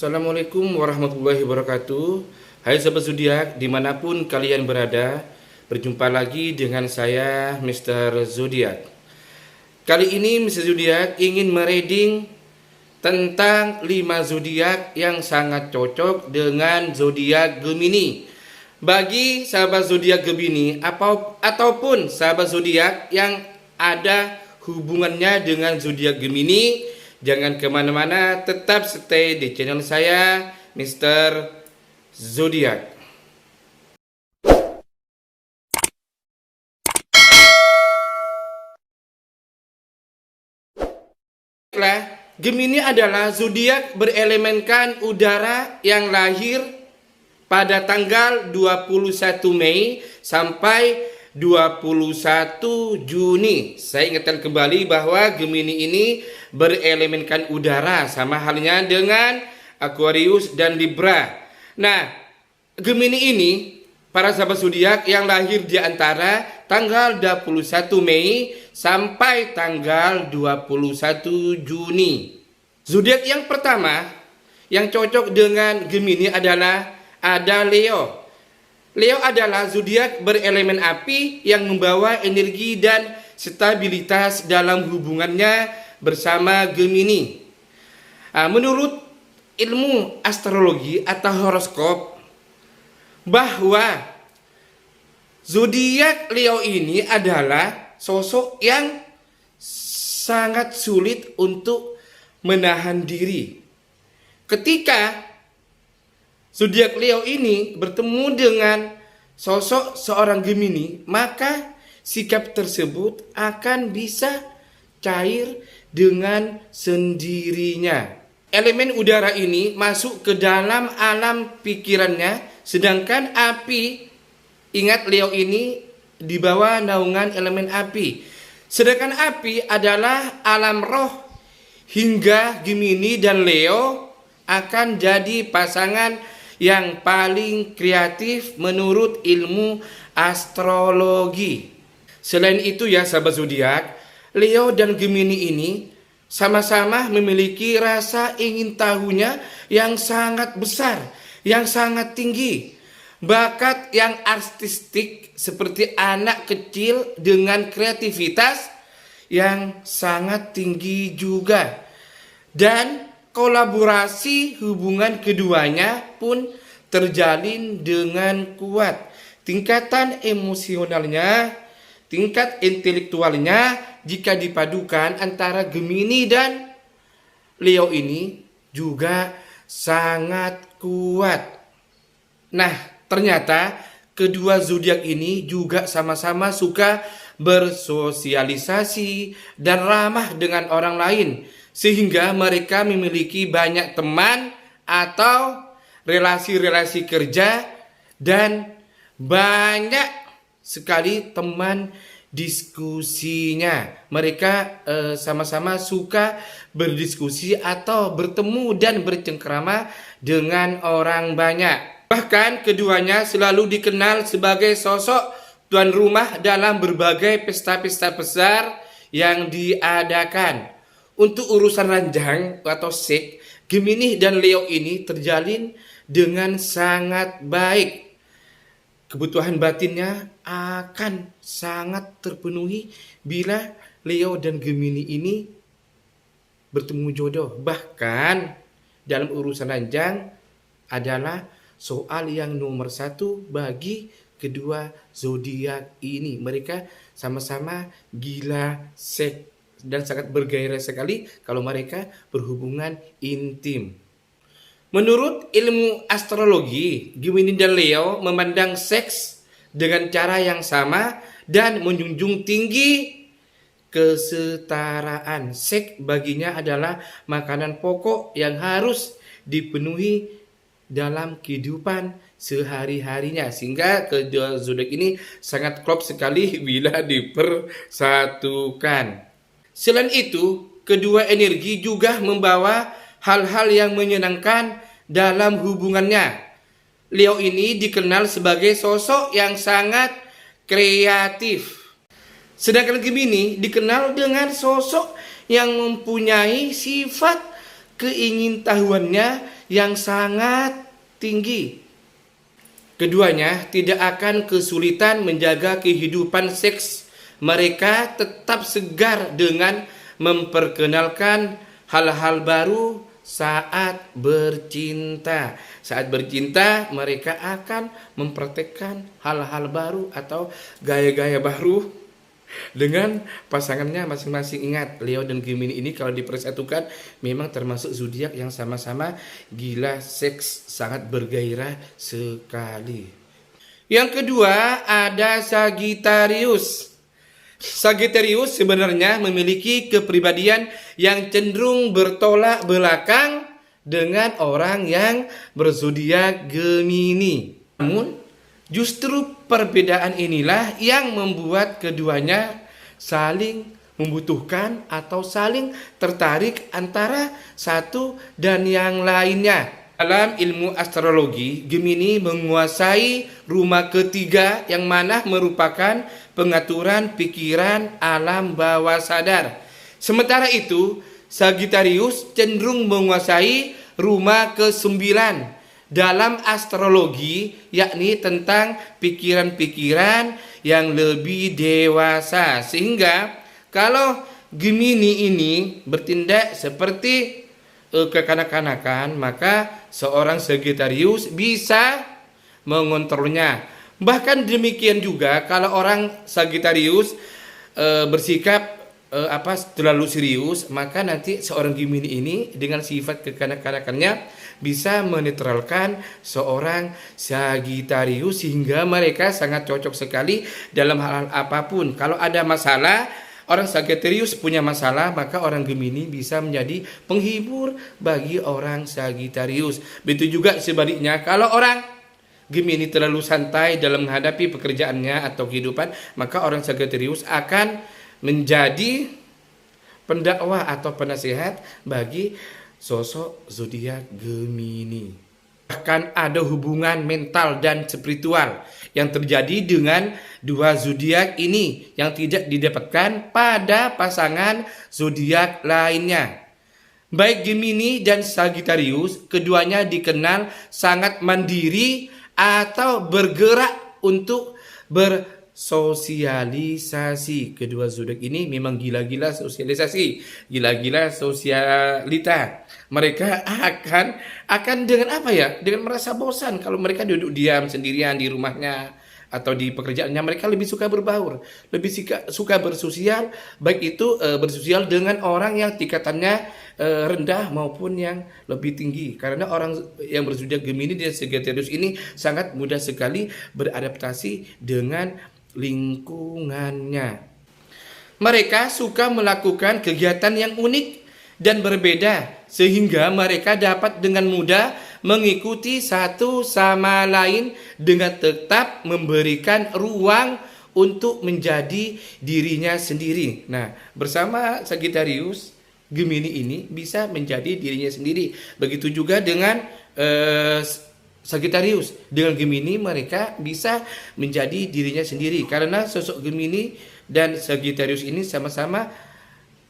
Assalamualaikum warahmatullahi wabarakatuh. Hai sahabat zodiak, dimanapun kalian berada, berjumpa lagi dengan saya Mr. Zodiak. Kali ini Mr. Zodiak ingin mereading tentang 5 zodiak yang sangat cocok dengan zodiak Gemini. Bagi sahabat zodiak Gemini ataupun sahabat zodiak yang ada hubungannya dengan zodiak Gemini, jangan kemana-mana, tetap stay di channel saya, Mr. Zodiak. Gemini adalah zodiak berelemenkan udara yang lahir pada tanggal 21 Mei sampai 21 Juni. Saya ingatkan kembali bahwa Gemini ini berelemenkan udara, sama halnya dengan Aquarius dan Libra. Nah, Gemini ini para sahabat zodiak yang lahir di antara tanggal 21 Mei sampai tanggal 21 Juni. Zodiak yang pertama yang cocok dengan Gemini adalah ada Leo. Leo adalah zodiak berelemen api yang membawa energi dan stabilitas dalam hubungannya bersama Gemini. Menurut ilmu astrologi atau horoskop, bahwa zodiak Leo ini adalah sosok yang sangat sulit untuk menahan diri. Ketika zodiak Leo ini bertemu dengan sosok seorang Gemini, maka sikap tersebut akan bisa cair dengan sendirinya. Elemen udara ini masuk ke dalam alam pikirannya, sedangkan api, ingat Leo ini di bawah naungan elemen api. Sedangkan api adalah alam roh, hingga Gemini dan Leo akan jadi pasangan yang paling kreatif menurut ilmu astrologi. Selain itu ya sahabat zodiak, Leo dan Gemini ini sama-sama memiliki rasa ingin tahunya yang sangat besar, yang sangat tinggi. Bakat yang artistik seperti anak kecil dengan kreativitas yang sangat tinggi juga. Dan kolaborasi hubungan keduanya pun terjalin dengan kuat. Tingkatan emosionalnya, tingkat intelektualnya jika dipadukan antara Gemini dan Leo ini juga sangat kuat. Nah, ternyata kedua zodiak ini juga sama-sama suka bersosialisasi dan ramah dengan orang lain, sehingga mereka memiliki banyak teman atau relasi-relasi kerja dan banyak sekali teman diskusinya. Mereka sama-sama suka berdiskusi atau bertemu dan bercengkrama dengan orang banyak. Bahkan keduanya selalu dikenal sebagai sosok tuan rumah dalam berbagai pesta-pesta besar yang diadakan. Untuk urusan ranjang atau seks, Gemini dan Leo ini terjalin dengan sangat baik. Kebutuhan batinnya akan sangat terpenuhi bila Leo dan Gemini ini bertemu jodoh. Bahkan dalam urusan ranjang adalah soal yang nomor 1 bagi kedua zodiak ini. Mereka sama-sama gila seks dan sangat bergairah sekali kalau mereka berhubungan intim. Menurut ilmu astrologi, Gemini dan Leo memandang seks dengan cara yang sama dan menjunjung tinggi kesetaraan. Seks baginya adalah makanan pokok yang harus dipenuhi dalam kehidupan sehari-harinya, sehingga kedua zodiak ini sangat klop sekali bila dipersatukan. Selain itu, kedua energi juga membawa hal-hal yang menyenangkan dalam hubungannya. Leo ini dikenal sebagai sosok yang sangat kreatif. Sedangkan Gemini dikenal dengan sosok yang mempunyai sifat keingintahuannya yang sangat tinggi. Keduanya tidak akan kesulitan menjaga kehidupan seks. Mereka tetap segar dengan memperkenalkan hal-hal baru saat bercinta. Saat bercinta mereka akan mempraktekkan hal-hal baru atau gaya-gaya baru dengan pasangannya masing-masing. Ingat, Leo dan Gemini ini kalau dipersatukan memang termasuk zodiak yang sama-sama gila seks, sangat bergairah sekali. Yang kedua ada Sagittarius. Sagittarius sebenarnya memiliki kepribadian yang cenderung bertolak belakang dengan orang yang berzodiak Gemini. Namun justru perbedaan inilah yang membuat keduanya saling membutuhkan atau saling tertarik antara satu dan yang lainnya. Dalam ilmu astrologi, Gemini menguasai rumah ketiga yang mana merupakan pengaturan pikiran alam bawah sadar. Sementara itu, Sagittarius cenderung menguasai rumah ke-9 dalam astrologi, yakni tentang pikiran-pikiran yang lebih dewasa. Sehingga kalau Gemini ini bertindak seperti kekanak-kanakan, maka seorang Sagittarius bisa mengontrolnya. Bahkan demikian juga kalau orang Sagittarius bersikap terlalu serius, maka nanti seorang Gemini ini dengan sifat kekanak-kanakannya bisa menetralkan seorang Sagittarius sehingga mereka sangat cocok sekali dalam hal apapun. Kalau ada masalah, orang Sagittarius punya masalah, maka orang Gemini bisa menjadi penghibur bagi orang Sagittarius. Begitu juga sebaliknya, kalau orang Gemini terlalu santai dalam menghadapi pekerjaannya atau kehidupan, maka orang Sagittarius akan menjadi pendakwah atau penasehat bagi sosok zodiak Gemini. Bahkan ada hubungan mental dan spiritual yang terjadi dengan dua zodiak ini yang tidak didapatkan pada pasangan zodiak lainnya. Baik Gemini dan Sagittarius, keduanya dikenal sangat mandiri atau bergerak untuk bersosialisasi. Kedua zodiak ini memang gila-gila sosialisasi, gila-gila sosialita. Mereka akan dengan apa ya? Dengan merasa bosan kalau mereka duduk diam sendirian di rumahnya atau di pekerjaannya. Mereka lebih suka berbaur, lebih suka bersosial, baik itu bersosial dengan orang yang tingkatannya rendah maupun yang lebih tinggi. Karena orang yang berzodiak Gemini dan Sagittarius ini sangat mudah sekali beradaptasi dengan lingkungannya. Mereka suka melakukan kegiatan yang unik dan berbeda sehingga mereka dapat dengan mudah mengikuti satu sama lain dengan tetap memberikan ruang untuk menjadi dirinya sendiri. Nah, bersama Sagittarius, Gemini ini bisa menjadi dirinya sendiri. Begitu juga dengan Sagittarius, dengan Gemini mereka bisa menjadi dirinya sendiri karena sosok Gemini dan Sagittarius ini sama-sama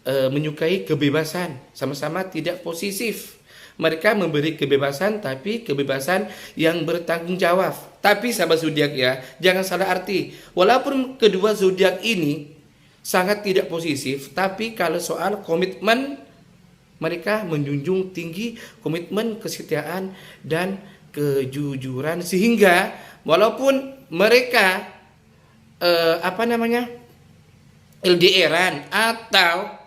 menyukai kebebasan, sama-sama tidak posesif. Mereka memberi kebebasan, tapi kebebasan yang bertanggung jawab. Tapi sahabat zodiak ya, jangan salah arti. Walaupun kedua zodiak ini sangat tidak posesif, tapi kalau soal komitmen, mereka menjunjung tinggi komitmen, kesetiaan, dan kejujuran. Sehingga walaupun mereka LDRan atau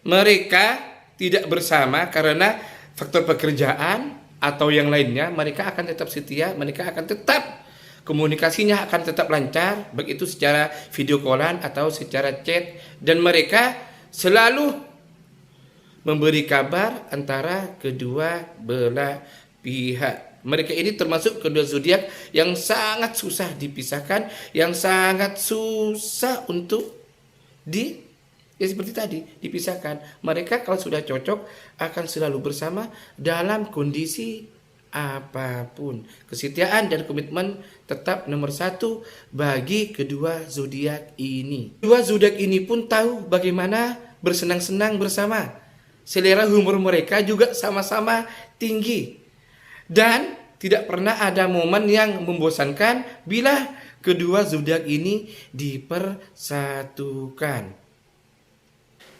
mereka tidak bersama karena faktor pekerjaan atau yang lainnya, mereka akan tetap setia, mereka akan tetap komunikasinya akan tetap lancar, baik itu secara video callan atau secara chat, dan mereka selalu memberi kabar antara kedua belah pihak. Mereka ini termasuk kedua zodiak yang sangat susah dipisahkan, yang sangat susah untuk seperti tadi dipisahkan. Mereka kalau sudah cocok akan selalu bersama dalam kondisi apapun. Kesetiaan dan komitmen tetap nomor satu bagi kedua zodiak ini. Kedua zodiak ini pun tahu bagaimana bersenang-senang bersama. Selera humor mereka juga sama-sama tinggi. Dan tidak pernah ada momen yang membosankan bila kedua zodiak ini dipersatukan.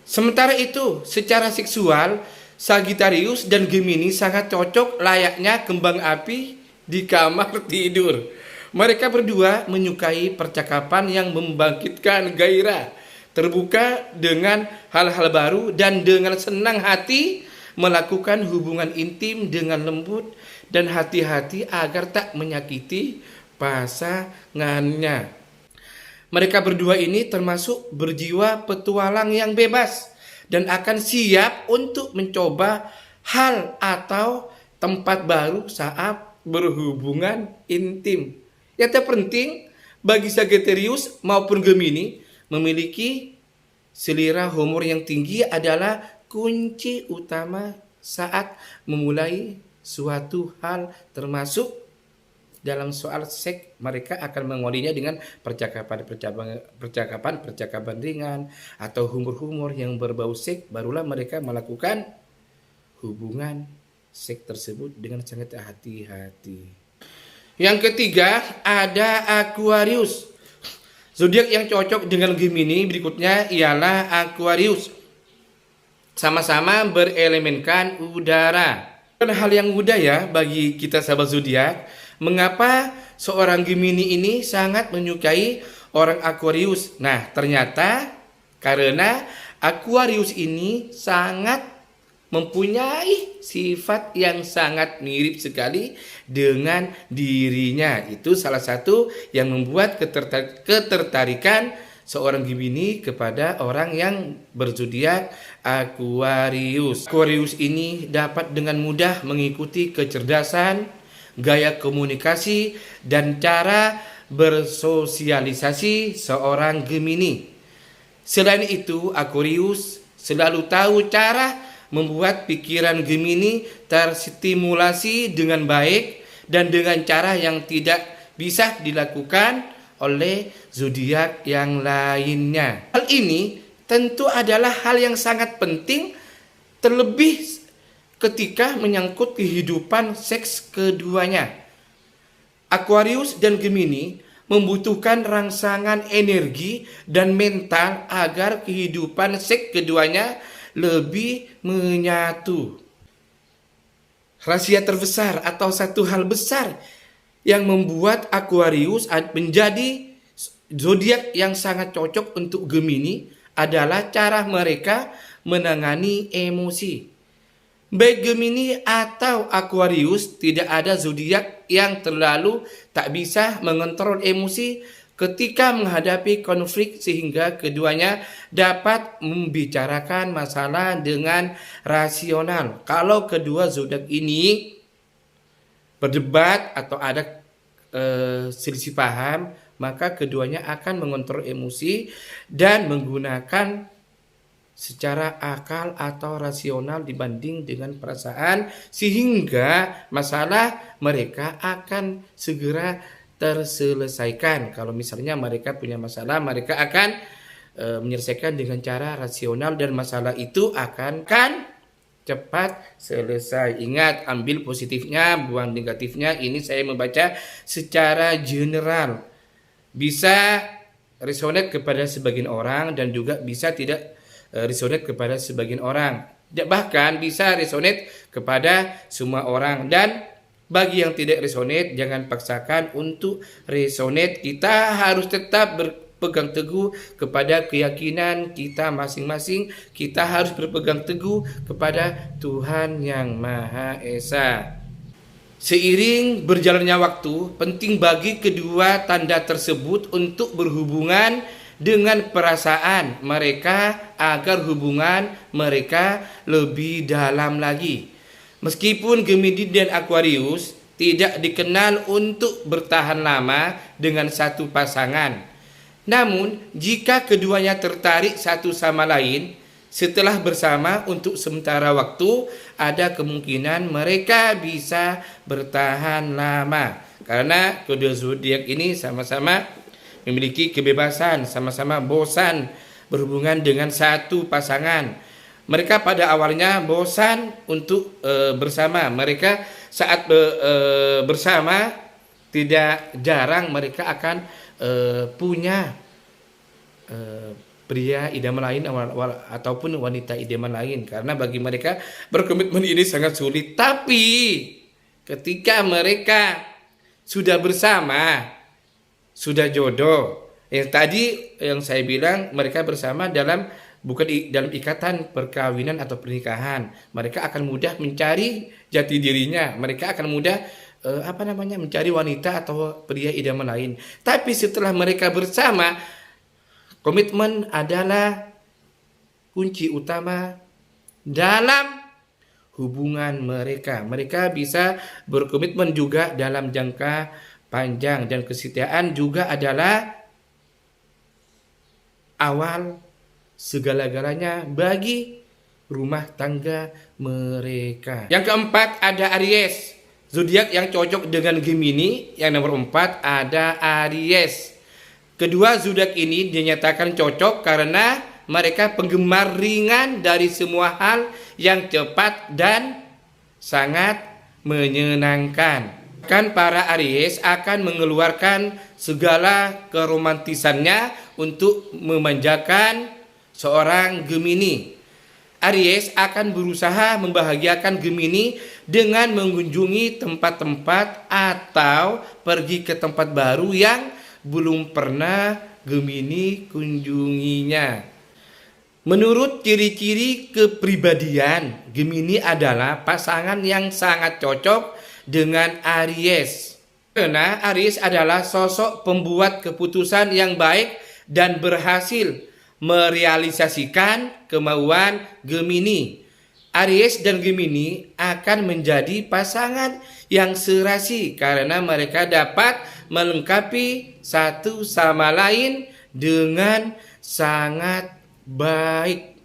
Sementara itu, secara seksual, Sagittarius dan Gemini sangat cocok layaknya kembang api di kamar tidur. Mereka berdua menyukai percakapan yang membangkitkan gairah, terbuka dengan hal-hal baru, dan dengan senang hati melakukan hubungan intim dengan lembut dan hati-hati agar tak menyakiti pasangannya. Mereka berdua ini termasuk berjiwa petualang yang bebas dan akan siap untuk mencoba hal atau tempat baru saat berhubungan intim. Yang terpenting bagi Sagittarius maupun Gemini, memiliki selera humor yang tinggi adalah kunci utama saat memulai suatu hal, termasuk dalam soal seks. Mereka akan mengawalinya dengan percakapan ringan atau humor-humor yang berbau seks. Barulah mereka melakukan hubungan seks tersebut dengan sangat hati-hati. Yang ketiga ada Aquarius. Zodiak yang cocok dengan Gemini berikutnya ialah Aquarius. Sama-sama berelemenkan udara. Dan hal yang mudah ya bagi kita sahabat zodiak, mengapa seorang Gemini ini sangat menyukai orang Aquarius. Nah, ternyata karena Aquarius ini sangat mempunyai sifat yang sangat mirip sekali dengan dirinya. Itu salah satu yang membuat ketertarikan seorang Gemini kepada orang yang berzodiak Aquarius. Aquarius ini dapat dengan mudah mengikuti kecerdasan, gaya komunikasi, dan cara bersosialisasi seorang Gemini. Selain itu, Aquarius selalu tahu cara membuat pikiran Gemini terstimulasi dengan baik dan dengan cara yang tidak bisa dilakukan oleh zodiak yang lainnya. Hal ini tentu adalah hal yang sangat penting, terlebih ketika menyangkut kehidupan seks keduanya. Aquarius dan Gemini membutuhkan rangsangan energi dan mental agar kehidupan seks keduanya lebih menyatu. Rahasia terbesar atau satu hal besar yang membuat Aquarius menjadi zodiak yang sangat cocok untuk Gemini adalah cara mereka menangani emosi. Baik Gemini atau Aquarius, tidak ada zodiak yang terlalu tak bisa mengontrol emosi ketika menghadapi konflik, sehingga keduanya dapat membicarakan masalah dengan rasional. Kalau kedua zodiak ini berdebat atau ada selisih paham, maka keduanya akan mengontrol emosi dan menggunakan secara akal atau rasional dibanding dengan perasaan, sehingga masalah mereka akan segera terselesaikan. Kalau misalnya mereka punya masalah, mereka akan menyelesaikan dengan cara rasional dan masalah itu akan cepat selesai. Ingat, ambil positifnya, buang negatifnya. Ini saya membaca secara general. Bisa resonate kepada sebagian orang dan juga bisa tidak resonate kepada sebagian orang. Bahkan bisa resonate kepada semua orang. Dan bagi yang tidak resonate, jangan paksakan untuk resonate. Kita harus tetap berpegang teguh kepada keyakinan kita masing-masing. Kita harus berpegang teguh kepada Tuhan yang Maha Esa. Seiring berjalannya waktu, penting bagi kedua tanda tersebut untuk berhubungan dengan perasaan mereka agar hubungan mereka lebih dalam lagi. Meskipun Gemini dan Aquarius tidak dikenal untuk bertahan lama dengan satu pasangan, namun jika keduanya tertarik satu sama lain setelah bersama untuk sementara waktu, ada kemungkinan mereka bisa bertahan lama. Karena kedua zodiak ini sama-sama memiliki kebebasan, sama-sama bosan berhubungan dengan satu pasangan. Mereka pada awalnya bosan untuk bersama. Mereka saat bersama tidak jarang mereka akan punya pria idaman lain ataupun wanita idaman lain, karena bagi mereka berkomitmen ini sangat sulit. Tapi ketika mereka sudah bersama, sudah jodoh, yang tadi yang saya bilang mereka bersama dalam bukan dalam ikatan perkawinan atau pernikahan, mereka akan mudah mencari jati dirinya, mereka akan mudah mencari wanita atau pria idaman lain. Tapi setelah mereka bersama, komitmen adalah kunci utama dalam hubungan mereka. Mereka bisa berkomitmen juga dalam jangka panjang, dan kesetiaan juga adalah awal segala-galanya bagi rumah tangga mereka. Yang keempat ada Aries, zodiak yang cocok dengan Gemini. Yang nomor 4 ada Aries. Kedua zodiak ini dinyatakan cocok karena mereka penggemar ringan dari semua hal yang cepat dan sangat menyenangkan. Kan para Aries akan mengeluarkan segala keromantisannya untuk memanjakan seorang Gemini. Aries akan berusaha membahagiakan Gemini dengan mengunjungi tempat-tempat atau pergi ke tempat baru yang belum pernah Gemini kunjunginya. Menurut ciri-ciri kepribadian, Gemini adalah pasangan yang sangat cocok dengan Aries. Karena Aries adalah sosok pembuat keputusan yang baik dan berhasil merealisasikan kemauan Gemini. Aries dan Gemini akan menjadi pasangan yang serasi karena mereka dapat melengkapi satu sama lain dengan sangat baik.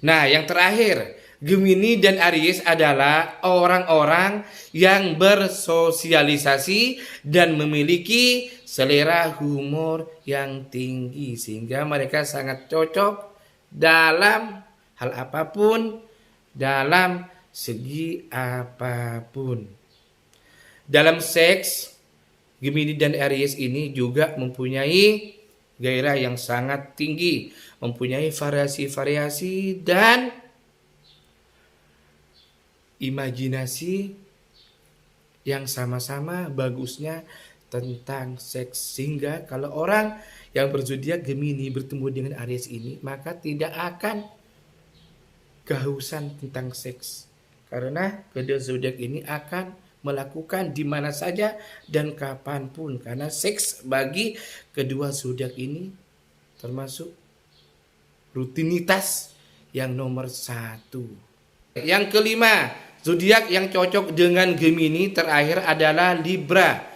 Nah, yang terakhir, Gemini dan Aries adalah orang-orang yang bersosialisasi dan memiliki selera humor yang tinggi, sehingga mereka sangat cocok dalam hal apapun, dalam segi apapun. Dalam seks, Gemini dan Aries ini juga mempunyai gairah yang sangat tinggi, mempunyai variasi-variasi dan imajinasi yang sama-sama bagusnya tentang seks, sehingga kalau orang yang berzodiak Gemini bertemu dengan Aries ini, maka tidak akan kehausan tentang seks, karena kedua zodiak ini akan melakukan di mana saja dan kapanpun, karena seks bagi kedua zodiak ini termasuk rutinitas yang nomor 1. Yang kelima, zodiak yang cocok dengan Gemini terakhir adalah Libra.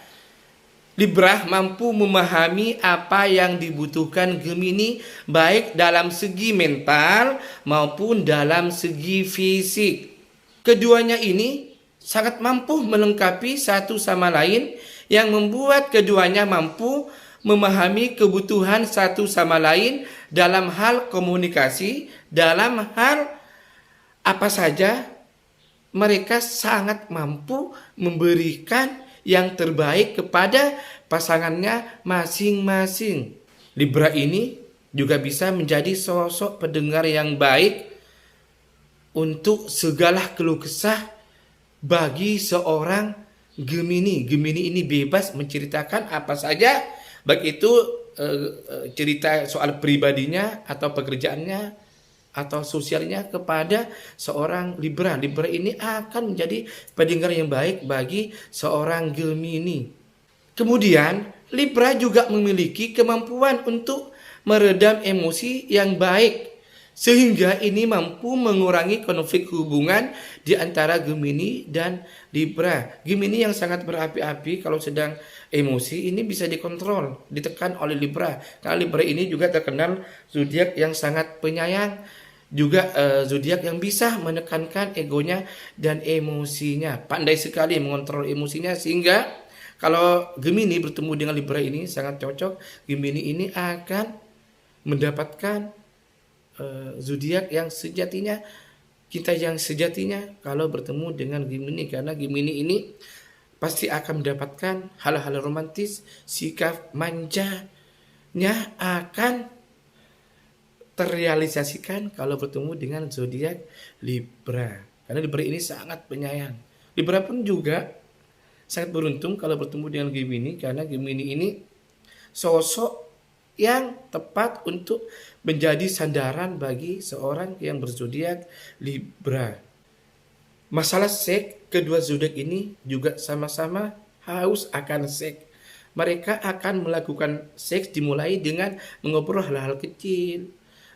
Libra mampu memahami apa yang dibutuhkan Gemini, baik dalam segi mental maupun dalam segi fisik. Keduanya ini sangat mampu melengkapi satu sama lain, yang membuat keduanya mampu memahami kebutuhan satu sama lain dalam hal komunikasi, dalam hal apa saja. Mereka sangat mampu memberikan yang terbaik kepada pasangannya masing-masing. Libra ini juga bisa menjadi sosok pendengar yang baik untuk segala keluh kesah bagi seorang Gemini. Gemini ini bebas menceritakan apa saja, baik itu cerita soal pribadinya atau pekerjaannya atau sosialnya kepada seorang Libra. Libra ini akan menjadi pendengar yang baik bagi seorang Gemini. Kemudian Libra juga memiliki kemampuan untuk meredam emosi yang baik, sehingga ini mampu mengurangi konflik hubungan di antara Gemini dan Libra. Gemini yang sangat berapi-api kalau sedang emosi ini bisa dikontrol, ditekan oleh Libra. Karena Libra ini juga terkenal zodiak yang sangat penyayang, juga zodiak yang bisa menekankan egonya dan emosinya. Pandai sekali mengontrol emosinya, sehingga kalau Gemini bertemu dengan Libra ini sangat cocok. Gemini ini akan mendapatkan zodiak yang sejatinya, kita yang sejatinya kalau bertemu dengan Gemini, karena Gemini ini pasti akan mendapatkan hal-hal romantis, sikap manjanya akan terrealisasikan kalau bertemu dengan zodiak Libra. Karena Libra ini sangat penyayang. Libra pun juga sangat beruntung kalau bertemu dengan Gemini, karena Gemini ini sosok yang tepat untuk menjadi sandaran bagi seorang yang berzodiak Libra. Masalah seks, kedua zodiak ini juga sama-sama haus akan seks. Mereka akan melakukan seks dimulai dengan mengobrol hal-hal kecil,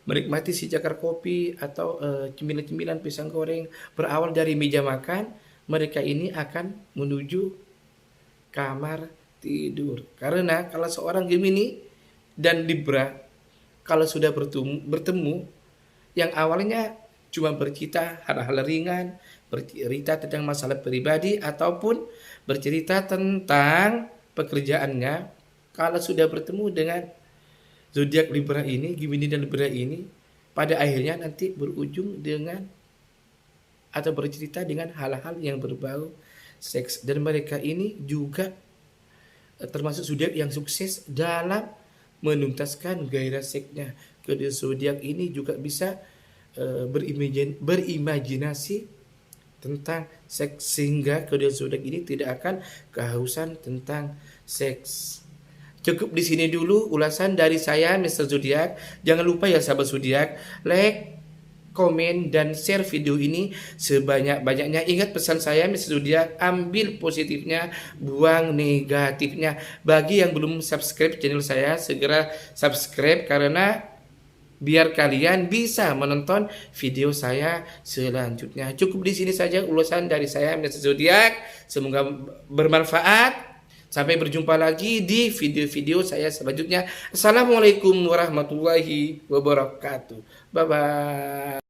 menikmati secakar kopi atau cemilan-cemilan pisang goreng. Berawal dari meja makan, mereka ini akan menuju kamar tidur. Karena kalau seorang Gemini dan Libra kalau sudah bertemu yang awalnya cuma bercerita hal-hal ringan, bercerita tentang masalah pribadi ataupun bercerita tentang pekerjaannya, kalau sudah bertemu dengan zodiak Libra ini, Gemini dan Libra ini, pada akhirnya nanti berujung dengan atau bercerita dengan hal-hal yang berbau seks. Dan mereka ini juga termasuk zodiak yang sukses dalam menuntaskan gairah seksnya. Kedua zodiak ini juga bisa berimajinasi tentang seks, sehingga kedua zodiak ini tidak akan kehausan tentang seks. Cukup di sini dulu ulasan dari saya, Mr. Zodiak. Jangan lupa ya sahabat zodiak, like, komen, dan share video ini sebanyak-banyaknya. Ingat pesan saya, Mr. Zodiak, ambil positifnya, buang negatifnya. Bagi yang belum subscribe channel saya, segera subscribe, karena biar kalian bisa menonton video saya selanjutnya. Cukup di sini saja ulasan dari saya, Mr. Zodiak. Semoga bermanfaat. Sampai berjumpa lagi di video-video saya selanjutnya. Assalamualaikum warahmatullahi wabarakatuh. Bye-bye.